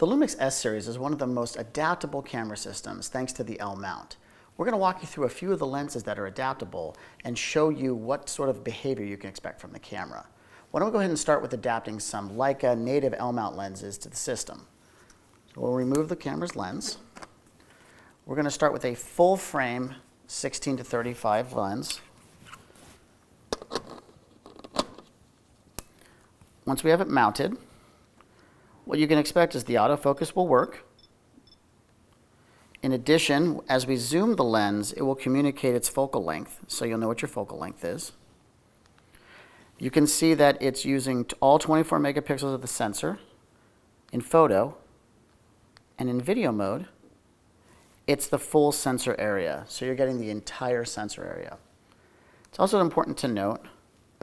The Lumix S-Series is one of the most adaptable camera systems thanks to the L-mount. We're going to walk you through a few of the lenses that are adaptable and show you what sort of behavior you can expect from the camera. Why don't we go ahead and start with adapting some Leica native L-mount lenses to the system. So we'll remove the camera's lens. We're going to start with a full frame 16 to 35 lens. Once we have it mounted, what you can expect is the autofocus will work. In addition, as we zoom the lens, it will communicate its focal length, so you'll know what your focal length is. You can see that it's using all 24 megapixels of the sensor. In photo and in video mode, it's the full sensor area, so you're getting the entire sensor area. It's also important to note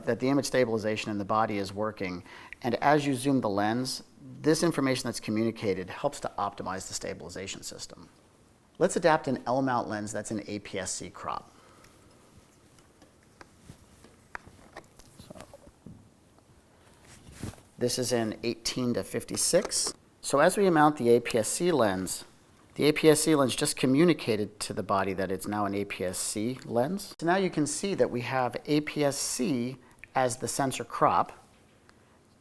that the image stabilization in the body is working, and as you zoom the lens, this information that's communicated helps to optimize the stabilization system. Let's adapt an L-mount lens that's in APS-C crop. This is in 18 to 56. So as we mount the APS-C lens just communicated to the body that it's now an APS-C lens. So now you can see that we have APS-C as the sensor crop,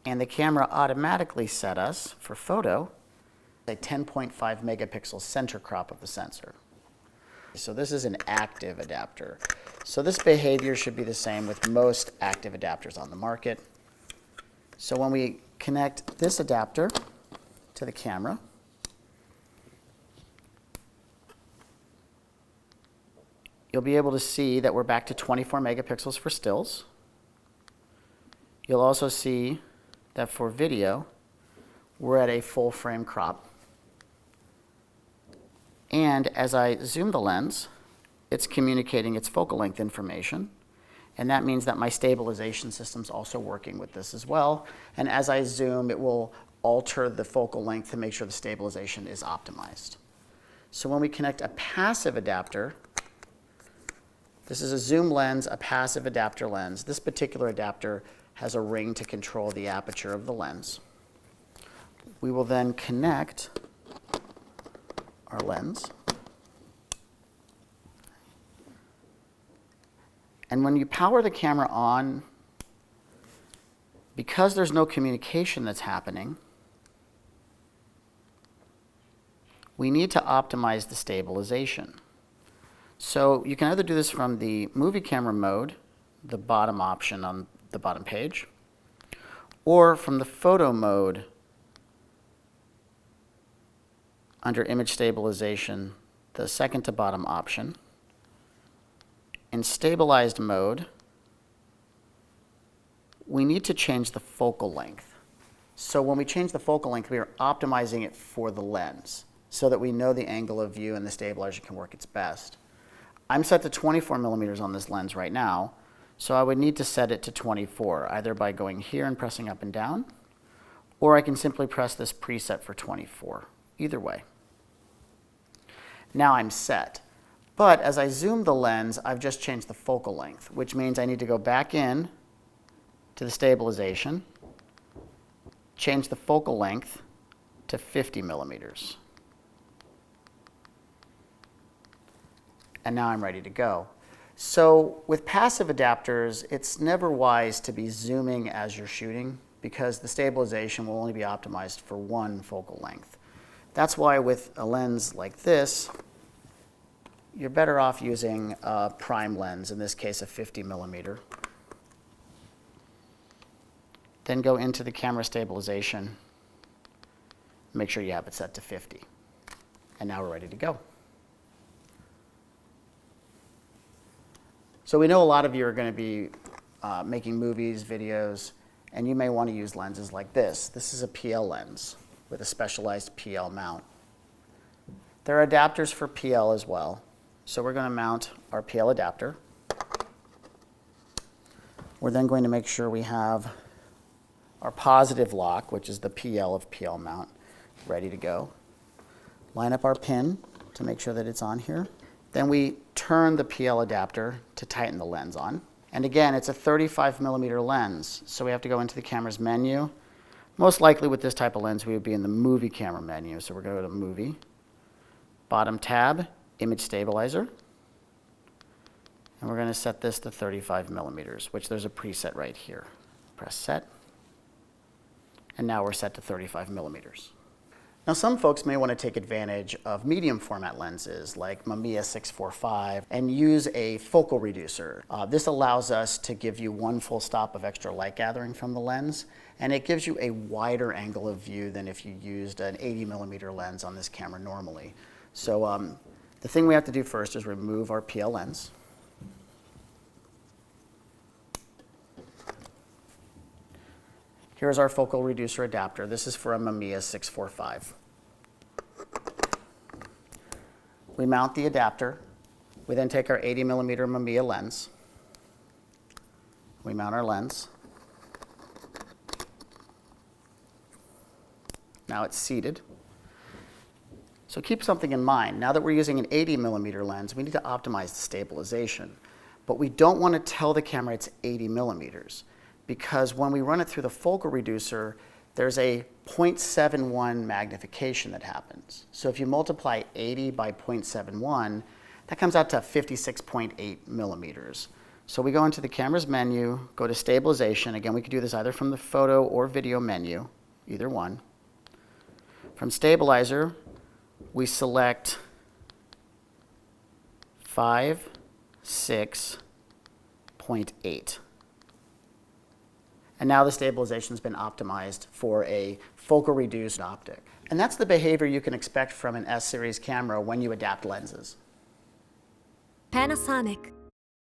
and the camera automatically set us, for photo, a 10.5 megapixel center crop of the sensor. So this is an active adapter. So this behavior should be the same with most active adapters on the market. So when we connect this adapter to the camera, you'll be able to see that we're back to 24 megapixels for stills. You'll also see that for video, we're at a full frame crop. And as I zoom the lens, it's communicating its focal length information. And that means that my stabilization system's also working with this as well. And as I zoom, it will alter the focal length to make sure the stabilization is optimized. So when we connect a passive adapter, this is a zoom lens, a passive adapter lens. This particular adapter has a ring to control the aperture of the lens. We will then connect our lens. And when you power the camera on, because there's no communication that's happening, we need to optimize the stabilization. So you can either do this from the movie camera mode, the bottom option on the bottom page, or from the photo mode under image stabilization, the second to bottom option. In stabilized mode, we need to change the focal length. So when we change the focal length, we are optimizing it for the lens so that we know the angle of view and the stabilizer can work its best. I'm set to 24 millimeters on this lens right now, so I would need to set it to 24, either by going here and pressing up and down, or I can simply press this preset for 24, either way. Now I'm set. But as I zoom the lens, I've just changed the focal length, which means I need to go back in to the stabilization, change the focal length to 50 millimeters. And now I'm ready to go. So with passive adapters, it's never wise to be zooming as you're shooting because the stabilization will only be optimized for one focal length. That's why with a lens like this, you're better off using a prime lens, in this case a 50 millimeter. Then go into the camera stabilization, make sure you have it set to 50. And now we're ready to go. So we know a lot of you are going to be making movies, videos, and you may want to use lenses like this. This is a PL lens with a specialized PL mount. There are adapters for PL as well. So we're going to mount our PL adapter. We're then going to make sure we have our positive lock, which is the PL of PL mount, ready to go. Line up our pin to make sure that it's on here. Then we turn the PL adapter to tighten the lens on. And again, it's a 35 millimeter lens, so we have to go into the camera's menu, Most likely with this type of lens, we would be in the movie camera menu. So we're going to go to Movie, bottom tab, Image Stabilizer. And we're going to set this to 35 millimeters, which there's a preset right here. Press Set. And now we're set to 35 millimeters. Now some folks may want to take advantage of medium format lenses like Mamiya 645 and use a focal reducer. This allows us to give you one full stop of extra light gathering from the lens, and it gives you a wider angle of view than if you used an 80 millimeter lens on this camera normally. So the thing we have to do first is remove our PL lens. Here's our focal reducer adapter. This is for a Mamiya 645. We mount the adapter. We then take our 80 millimeter Mamiya lens. We mount our lens. Now it's seated. So keep something in mind. Now that we're using an 80 millimeter lens, we need to optimize the stabilization. But we don't want to tell the camera it's 80 millimeters, because when we run it through the focal reducer, there's a 0.71 magnification that happens. So if you multiply 80 by 0.71, that comes out to 56.8 millimeters. So we go into the camera's menu, go to stabilization. Again, we could do this either from the photo or video menu, either one. From stabilizer, we select 5, 6.8. And now the stabilization has been optimized for a focal reduced optic. And that's the behavior you can expect from an S-series camera when you adapt lenses. Panasonic.